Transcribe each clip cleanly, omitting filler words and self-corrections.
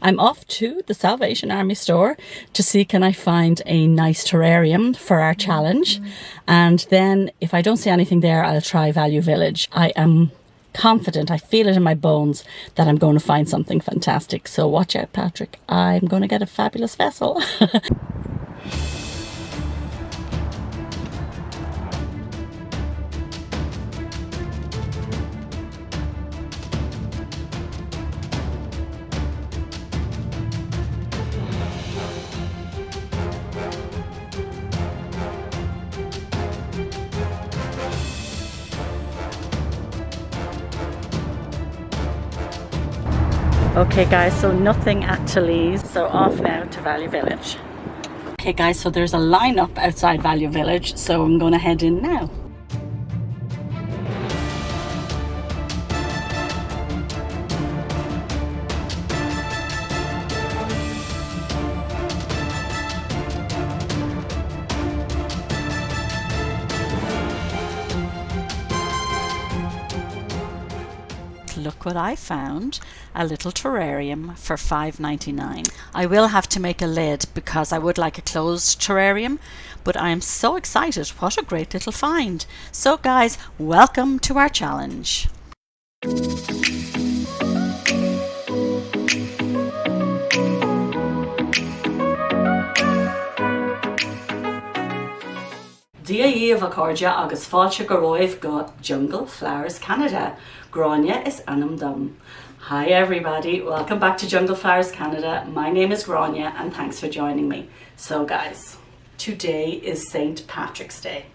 I'm off to the Salvation Army store to see can I find a nice terrarium for our challenge. And then if I don't see anything there, I'll try Value Village. I am confident, I feel it in my bones that I'm going to find something fantastic. So watch out, Patrick. I'm going to get a fabulous vessel. Okay guys, so nothing at Talese, so off now to Value Village. Okay guys, so there's a lineup outside Value Village, so I'm going to head in now. Look what I found, a little terrarium for $5.99. I will have to make a lid because I would like a closed terrarium, but I am so excited. What a great little find. So guys, welcome to our challenge. Dia a Vacordia agus fáilte go roimh go Jungle Flowers Canada. Grania is anam dum. Hi everybody, welcome back to Jungle Flowers Canada. My name is Grania and thanks for joining me. So guys, today is St. Patrick's Day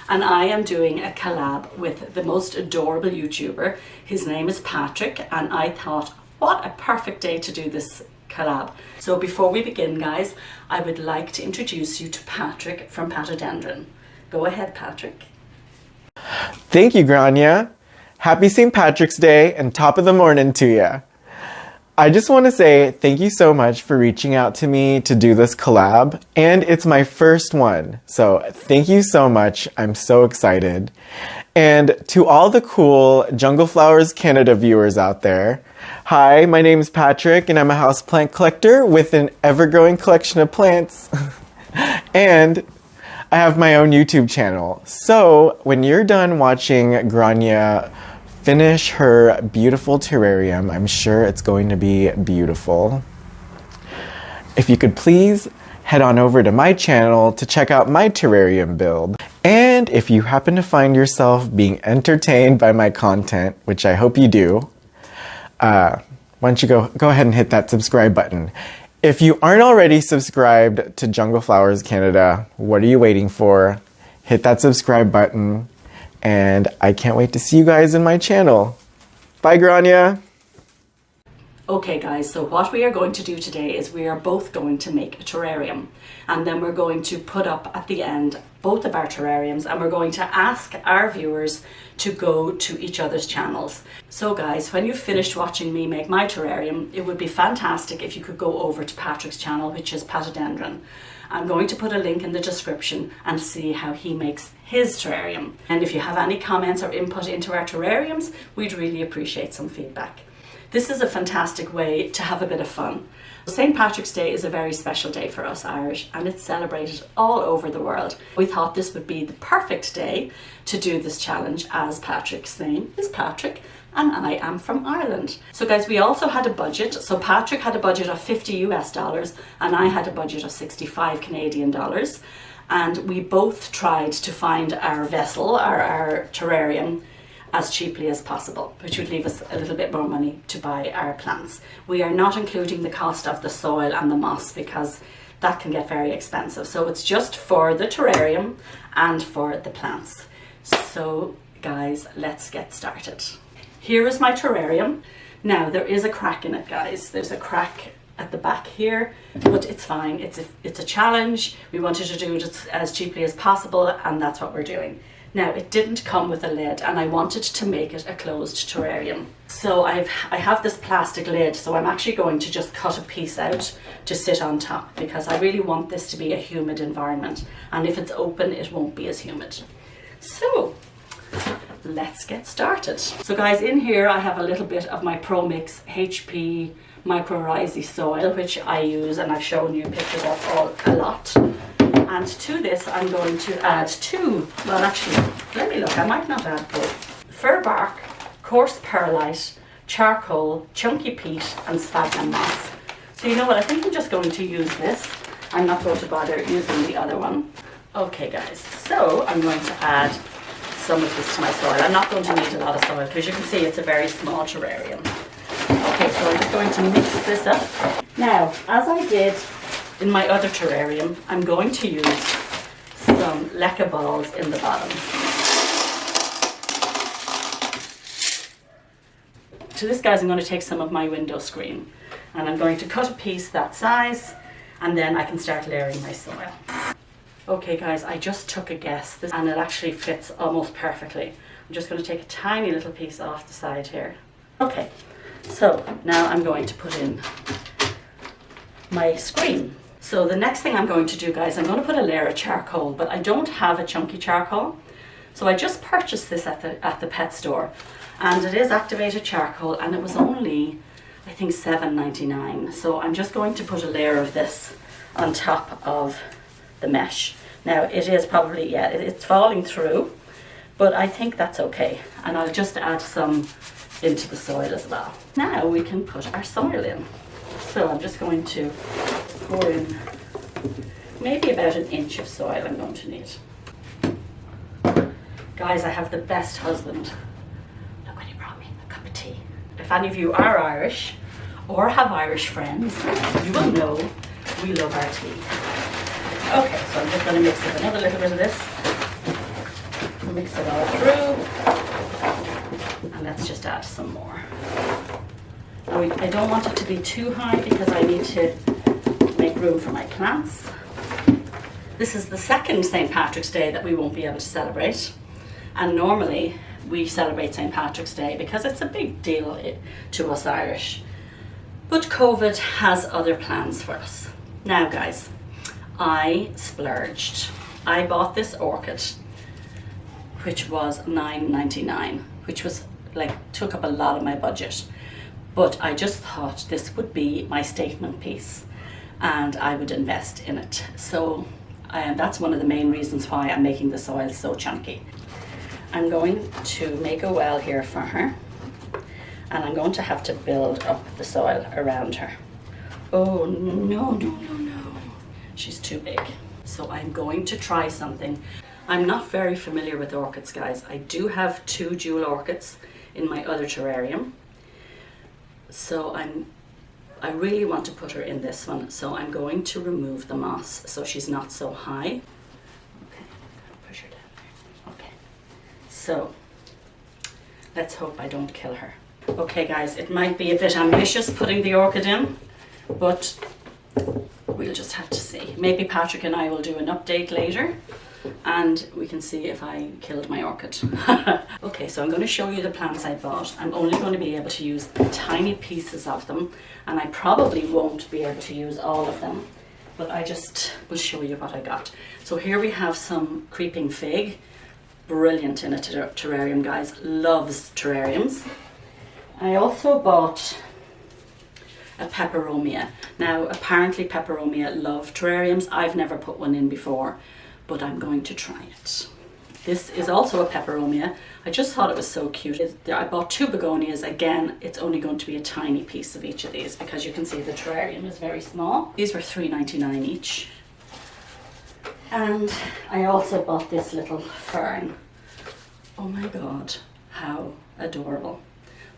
and I am doing a collab with the most adorable YouTuber. His name is Patrick and I thought, what a perfect day to do this collab. So before we begin guys, I would like to introduce you to Patrick from Patadendron. Go ahead, Patrick. Thank you, Grania. Happy St. Patrick's Day and top of the morning to ya. I just want to say thank you so much for reaching out to me to do this collab, and it's my first one. So thank you so much. I'm so excited. And to all the cool Jungle Flowers Canada viewers out there, hi, my name is Patrick and I'm a houseplant collector with an ever-growing collection of plants. And I have my own YouTube channel. So when you're done watching Grania finish her beautiful terrarium, I'm sure it's going to be beautiful. If you could please head on over to my channel to check out my terrarium build. And if you happen to find yourself being entertained by my content, which I hope you do, why don't you go ahead and hit that subscribe button. If you aren't already subscribed to Jungle Flowers Canada, what are you waiting for? Hit that subscribe button, and I can't wait to see you guys in my channel. Bye, Grania! Okay guys, so what we are going to do today is we are both going to make a terrarium, and then we're going to put up at the end both of our terrariums, and we're going to ask our viewers to go to each other's channels. So guys, when you've finished watching me make my terrarium, it would be fantastic if you could go over to Patrick's channel, which is Patadendron. I'm going to put a link in the description and see how he makes his terrarium. And if you have any comments or input into our terrariums, we'd really appreciate some feedback. This is a fantastic way to have a bit of fun. St. Patrick's Day is a very special day for us Irish, and it's celebrated all over the world. We thought this would be the perfect day to do this challenge, as Patrick's name is Patrick and I am from Ireland. So guys, we also had a budget. So Patrick had a budget of $50 US and I had a budget of 65 Canadian dollars. And we both tried to find our vessel, our terrarium, as cheaply as possible, which would leave us a little bit more money to buy our plants. We are not including the cost of the soil and the moss because that can get very expensive. So it's just for the terrarium and for the plants. So guys, let's get started. Here is my terrarium. Now there is a crack in it, guys. There's a crack at the back here, but it's fine. It's a challenge. We wanted to do it as cheaply as possible, and that's what we're doing. Now, it didn't come with a lid, and I wanted to make it a closed terrarium. So I have this plastic lid, so I'm actually going to just cut a piece out to sit on top because I really want this to be a humid environment. And if it's open, it won't be as humid. So let's get started. So guys, in here I have a little bit of my Pro Mix HP mycorrhizae soil, which I use and I've shown you pictures of a lot. And to this I'm going to add two, well actually, let me look, I might not add both. Fir bark, coarse perlite, charcoal, chunky peat and sphagnum moss. So you know what, I think I'm just going to use this. I'm not going to bother using the other one. Okay guys, so I'm going to add some of this to my soil. I'm not going to need a lot of soil because you can see it's a very small terrarium. Okay, so I'm just going to mix this up. Now, as I did in my other terrarium, I'm going to use some leca balls in the bottom. To this, guys, I'm going to take some of my window screen and I'm going to cut a piece that size and then I can start layering my soil. Okay guys, I just took a guess and it actually fits almost perfectly. I'm just going to take a tiny little piece off the side here. Okay, so now I'm going to put in my screen. So the next thing I'm going to do, guys, I'm going to put a layer of charcoal, but I don't have a chunky charcoal. So I just purchased this at the pet store and it is activated charcoal and it was only, I think, $7.99. So I'm just going to put a layer of this on top of the mesh. Now it is probably, yeah, it's falling through, but I think that's okay. And I'll just add some into the soil as well. Now we can put our soil in. So I'm just going to pour in maybe about an inch of soil I'm going to need. Guys, I have the best husband. Look what he brought me, a cup of tea. If any of you are Irish or have Irish friends, you will know we love our tea. Okay, so I'm just going to mix up another little bit of this. Mix it all through. And let's just add some more. Now I don't want it to be too high because I need to make room for my plants. This is the second St. Patrick's Day that we won't be able to celebrate. And normally we celebrate St. Patrick's Day because it's a big deal to us Irish. But COVID has other plans for us. Now guys, I splurged. I bought this orchid, which was $9.99, which was took up a lot of my budget. But I just thought this would be my statement piece and I would invest in it. So that's one of the main reasons why I'm making the soil so chunky. I'm going to make a well here for her and I'm going to have to build up the soil around her. Oh no. She's too big. So I'm going to try something. I'm not very familiar with orchids, guys. I do have 2 jewel orchids in my other terrarium. So I really want to put her in this one. So I'm going to remove the moss so she's not so high. Okay, push her down there. Okay. So let's hope I don't kill her. Okay guys, it might be a bit ambitious putting the orchid in, but we'll just have to see. Maybe Patrick and I will do an update later and we can see if I killed my orchid. Okay, so I'm going to show you the plants I bought. I'm only going to be able to use tiny pieces of them and I probably won't be able to use all of them, but I just will show you what I got. So here we have some creeping fig. Brilliant in a terrarium, guys. Loves terrariums. I also bought a peperomia. Now apparently peperomia love terrariums. I've never put one in before, but I'm going to try it. This is also a peperomia. I just thought it was so cute. I bought 2 begonias. Again, it's only going to be a tiny piece of each of these because you can see the terrarium is very small. These were $3.99 each. And I also bought this little fern. Oh my god, how adorable.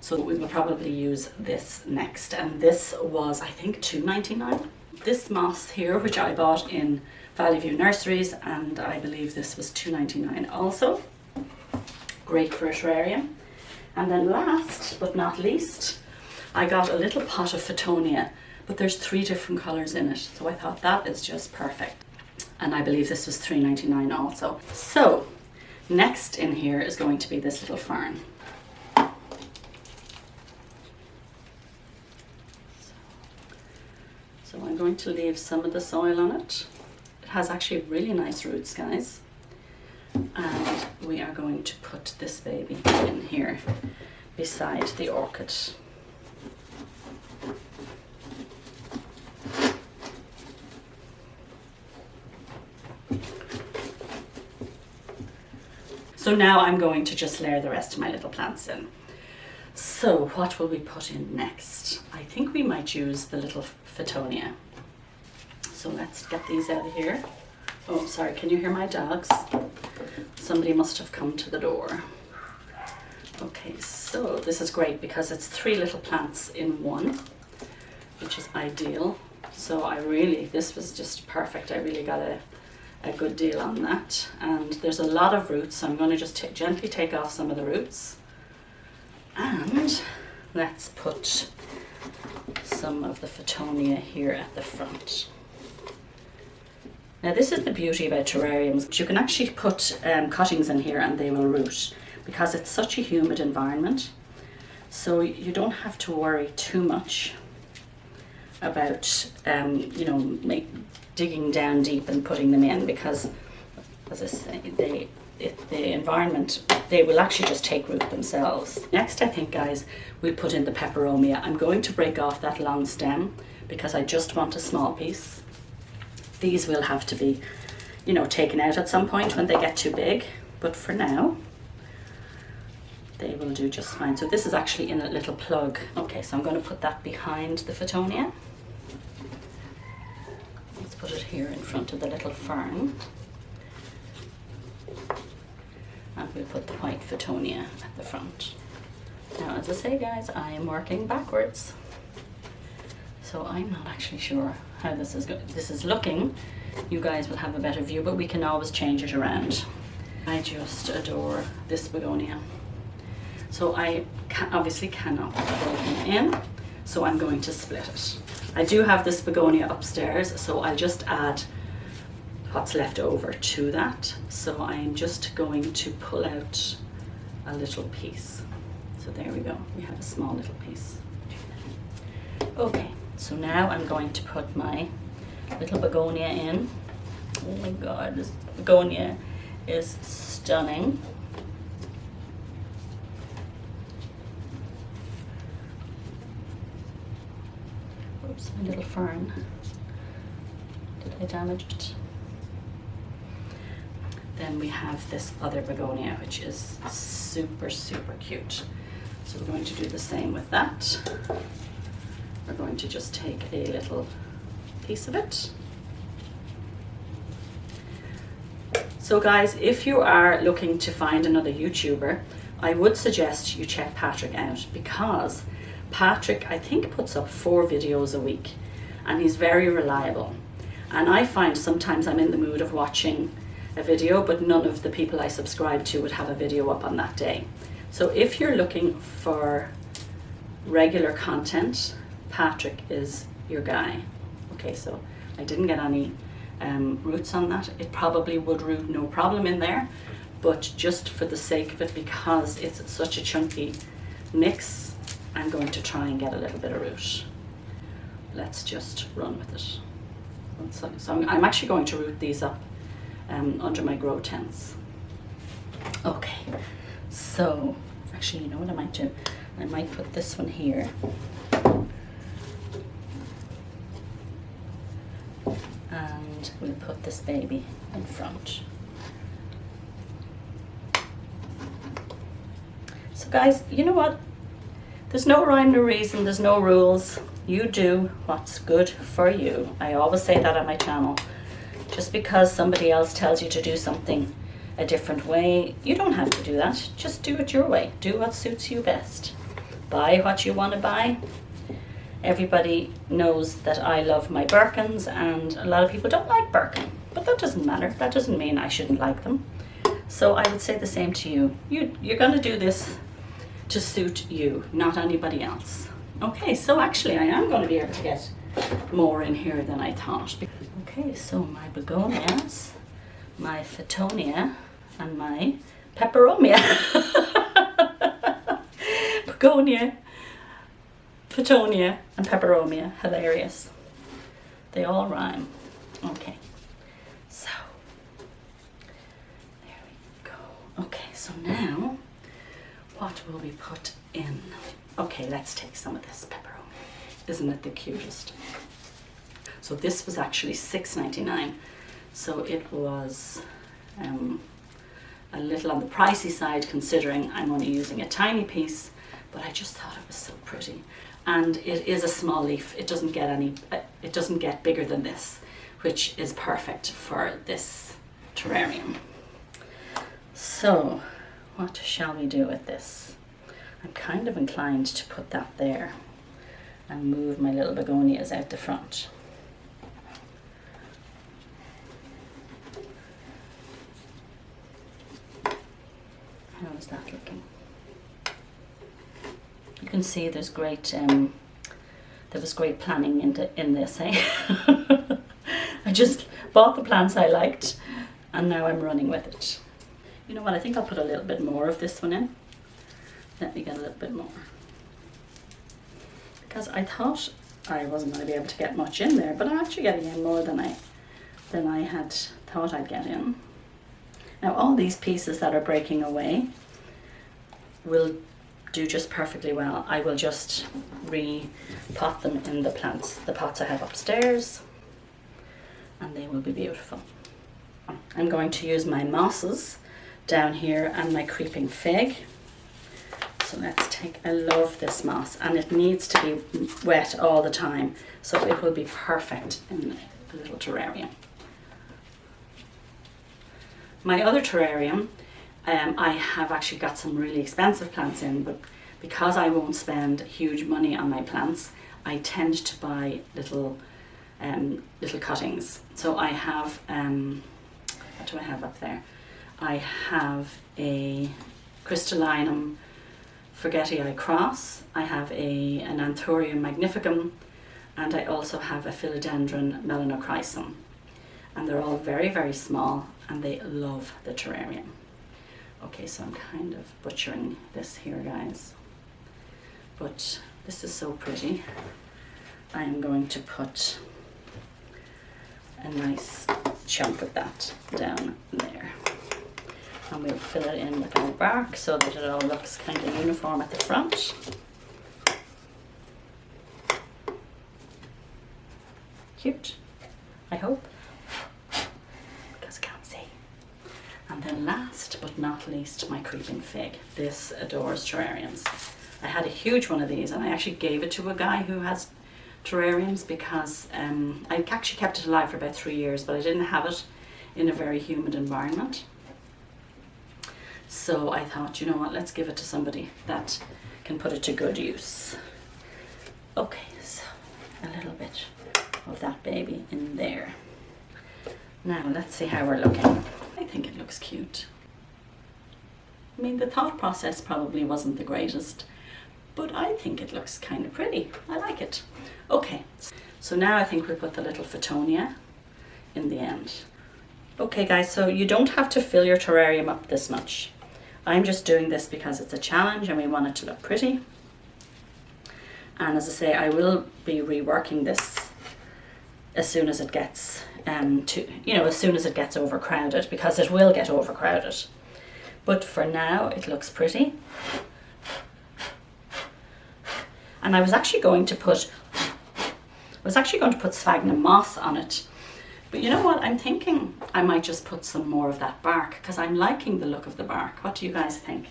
So we will probably use this next, and this was, I think, $2.99. This moss here, which I bought in Valley View Nurseries, and I believe this was $2.99 also. Great for a terrarium. And then last but not least, I got a little pot of Photonia, but there's 3 different colors in it, so I thought that is just perfect. And I believe this was $3.99 also. So next in here is going to be this little fern. So I'm going to leave some of the soil on it. It has actually really nice roots, guys. And we are going to put this baby in here beside the orchid. So now I'm going to just layer the rest of my little plants in. So what will we put in next? I think we might use the little Fittonia. So let's get these out of here. Oh, sorry, can you hear my dogs? Somebody must have come to the door. Okay, so this is great because it's 3 little plants in one, which is ideal. So this was just perfect. I really got a good deal on that. And there's a lot of roots, so I'm going to just gently take off some of the roots. And let's put some of the Fittonia here at the front. Now this is the beauty about terrariums. You can actually put cuttings in here and they will root because it's such a humid environment. So you don't have to worry too much about digging down deep and putting them in, because as I say, the environment, they will actually just take root themselves. Next, I think, guys, we'll put in the peperomia. I'm going to break off that long stem because I just want a small piece. These will have to be, taken out at some point when they get too big, but for now, they will do just fine. So this is actually in a little plug. Okay, so I'm going to put that behind the Fittonia. Let's put it here in front of the little fern. And we'll put the white Fittonia at the front. Now, as I say, guys, I am working backwards. So I'm not actually sure how this is looking. You guys will have a better view, but we can always change it around. I just adore this begonia. So I obviously cannot put the whole thing in, so I'm going to split it. I do have this begonia upstairs, so I'll just add what's left over to that. So I'm just going to pull out a little piece. So there we go, we have a small little piece. Okay, so now I'm going to put my little begonia in. Oh my God, this begonia is stunning. Oops, my little fern. Did I damage it? Then we have this other begonia, which is super, super cute. So we're going to do the same with that. We're going to just take a little piece of it. So guys, if you are looking to find another YouTuber, I would suggest you check Patrick out, because Patrick, I think, puts up 4 videos a week and he's very reliable. And I find sometimes I'm in the mood of watching a video, but none of the people I subscribe to would have a video up on that day. So if you're looking for regular content, Patrick is your guy. Okay, so I didn't get any roots on that. It probably would root no problem in there, but just for the sake of it, because it's such a chunky mix, I'm going to try and get a little bit of root. Let's just run with it. So I'm actually going to root these up under my grow tents. Okay, so actually, you know what I might do? I might put this one here. And we'll put this baby in front. So guys, you know what? There's no rhyme, no reason, there's no rules. You do what's good for you. I always say that on my channel. Just because somebody else tells you to do something a different way, you don't have to do that. Just do it your way. Do what suits you best. Buy what you want to buy. Everybody knows that I love my Birkins, and a lot of people don't like Birkin, but that doesn't matter. That doesn't mean I shouldn't like them. So I would say the same to you. You're going to do this to suit you, not anybody else. Okay, so actually I am going to be able to get more in here than I thought. Okay, so my begonias, my Fittonia, and my peperomia. Begonia, Fittonia, and peperomia. Hilarious. They all rhyme. Okay, so there we go. Okay, so now what will we put in? Okay, let's take some of this pepperoni. Isn't it the cutest? So this was actually $6.99. So it was a little on the pricey side considering I'm only using a tiny piece, but I just thought it was so pretty. And it is a small leaf. It doesn't get bigger than this, which is perfect for this terrarium. So what shall we do with this? I'm kind of inclined to put that there and move my little begonias out the front. How is that looking? You can see there's great there was great planning in this, eh? I just bought the plants I liked and now I'm running with it. You know what, I think I'll put a little bit more of this one in. Let me get a little bit more. Because I thought I wasn't going to be able to get much in there, but I'm actually getting in more than I had thought I'd get in. Now all these pieces that are breaking away will do just perfectly well. I will just re-pot them in the pots I have upstairs, and they will be beautiful. I'm going to use my mosses down here and my creeping fig. So let's take, I love this moss and it needs to be wet all the time, so it will be perfect in a little terrarium. My other terrarium, I have actually got some really expensive plants in, but because I won't spend huge money on my plants, I tend to buy little cuttings. So I have, what do I have up there? I have a crystallinum forgetii cross, I have an anthurium magnificum, and I also have a philodendron melanochrysum. And they're all very, very small and they love the terrarium. Okay, so I'm kind of butchering this here, guys. But this is so pretty. I am going to put a nice chunk of that down there. And we'll fill it in with our bark so that it all looks kind of uniform at the front. Cute, I hope, because I can't see. And then last but not least, my creeping fig. This adores terrariums. I had a huge one of these and I actually gave it to a guy who has terrariums because I actually kept it alive for about 3 years, but I didn't have it in a very humid environment. So I thought, you know what, let's give it to somebody that can put it to good use. Okay, so a little bit of that baby in there. Now let's see how we're looking. I think it looks cute. I mean, the thought process probably wasn't the greatest, but I think it looks kind of pretty. I like it. Okay, so now I think we'll put the little Photonia in the end. Okay guys, so you don't have to fill your terrarium up this much. I'm just doing this because it's a challenge and we want it to look pretty. And as I say, I will be reworking this as soon as it gets as soon as it gets overcrowded, because it will get overcrowded. But for now, it looks pretty. And I was actually going to put sphagnum moss on it. But you know what, I'm thinking I might just put some more of that bark because I'm liking the look of the bark. What do you guys think?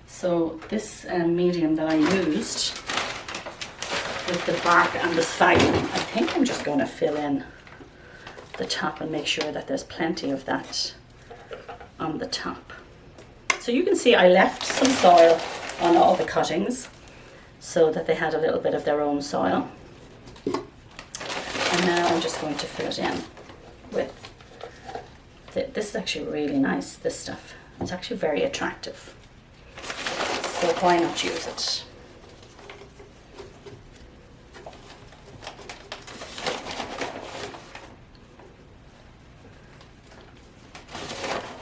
So this medium that I used with the bark and the sphagnum, I think I'm just going to fill in the top and make sure that there's plenty of that on the top. So you can see I left some soil on all the cuttings so that they had a little bit of their own soil. And now I'm just going to fill it in with, this is actually really nice, this stuff. It's actually very attractive. So why not use it?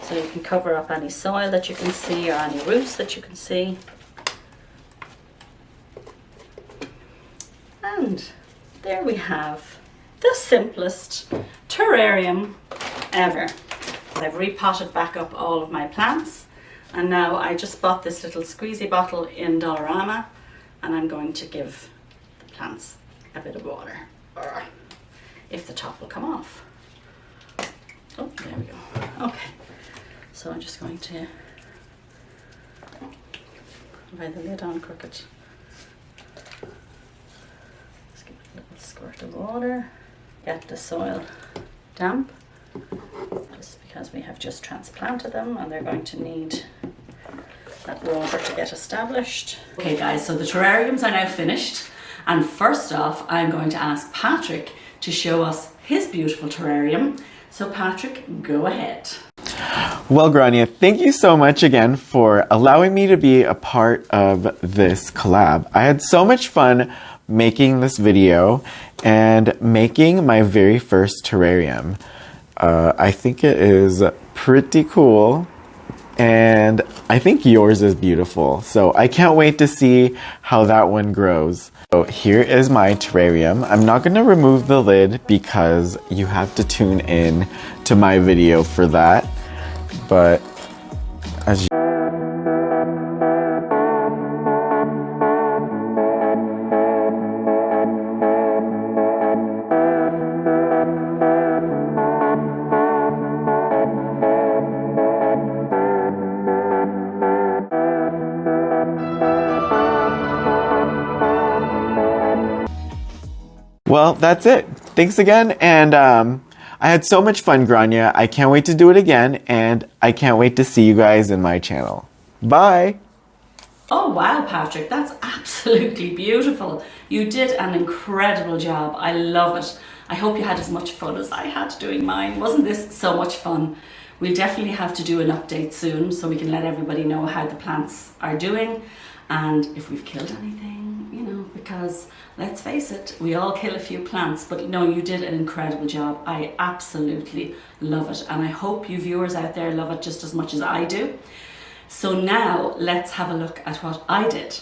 So you can cover up any soil that you can see or any roots that you can see. And there we have the simplest terrarium ever. I've repotted back up all of my plants, and now I just bought this little squeezy bottle in Dollarama, and I'm going to give the plants a bit of water, or if the top will come off. Oh, there we go. Okay, So I'm just going to lay the lid on crooked. Just give it a little squirt of water. Get the soil damp, just because we have just transplanted them and they're going to need that water to get established. Okay guys, so the terrariums are now finished, and first off I'm going to ask Patrick to show us his beautiful terrarium. So Patrick, go ahead. Well, Grania, thank you so much again for allowing me to be a part of this collab. I had so much fun making this video and making my very first terrarium. I think it is pretty cool, and I think yours is beautiful. So I can't wait to see how that one grows. So here is my terrarium. I'm not going to remove the lid because you have to tune in to my video for that. But as you Well, that's it. Thanks again, and I had so much fun, Grania. I can't wait to do it again, and I can't wait to see you guys in my channel. Bye! Oh wow, Patrick, that's absolutely beautiful. You did an incredible job. I love it. I hope you had as much fun as I had doing mine. Wasn't this so much fun? We'll definitely have to do an update soon so we can let everybody know how the plants are doing and if we've killed anything, you know, because let's face it, we all kill a few plants, but no, you did an incredible job. I absolutely love it, and I hope you viewers out there love it just as much as I do. So now let's have a look at what I did.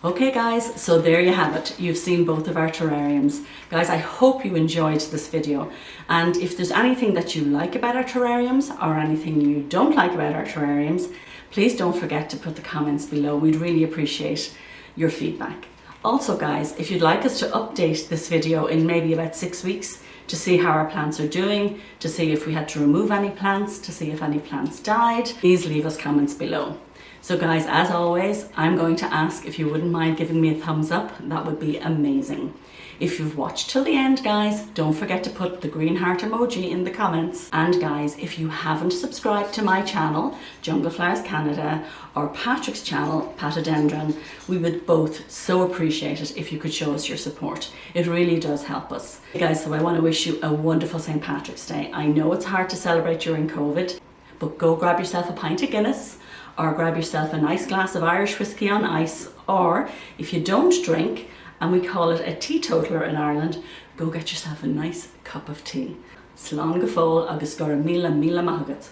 Okay guys, so there you have it. You've seen both of our terrariums. Guys, I hope you enjoyed this video. And if there's anything that you like about our terrariums or anything you don't like about our terrariums, please don't forget to put the comments below. We'd really appreciate your feedback. Also guys, if you'd like us to update this video in maybe about 6 weeks to see how our plants are doing, to see if we had to remove any plants, to see if any plants died, please leave us comments below. So guys, as always, I'm going to ask if you wouldn't mind giving me a thumbs up. That would be amazing. If you've watched till the end, guys, don't forget to put the green heart emoji in the comments. And guys, if you haven't subscribed to my channel, Jungle Flowers Canada, or Patrick's channel, Patadendron, we would both so appreciate it if you could show us your support. It really does help us. Hey guys, so I want to wish you a wonderful St. Patrick's Day. I know it's hard to celebrate during COVID, but go grab yourself a pint of Guinness, or grab yourself a nice glass of Irish whiskey on ice, or if you don't drink, and we call it a teetotaler in Ireland, go get yourself a nice cup of tea. Slán go fóill agus gur a míle maithagad.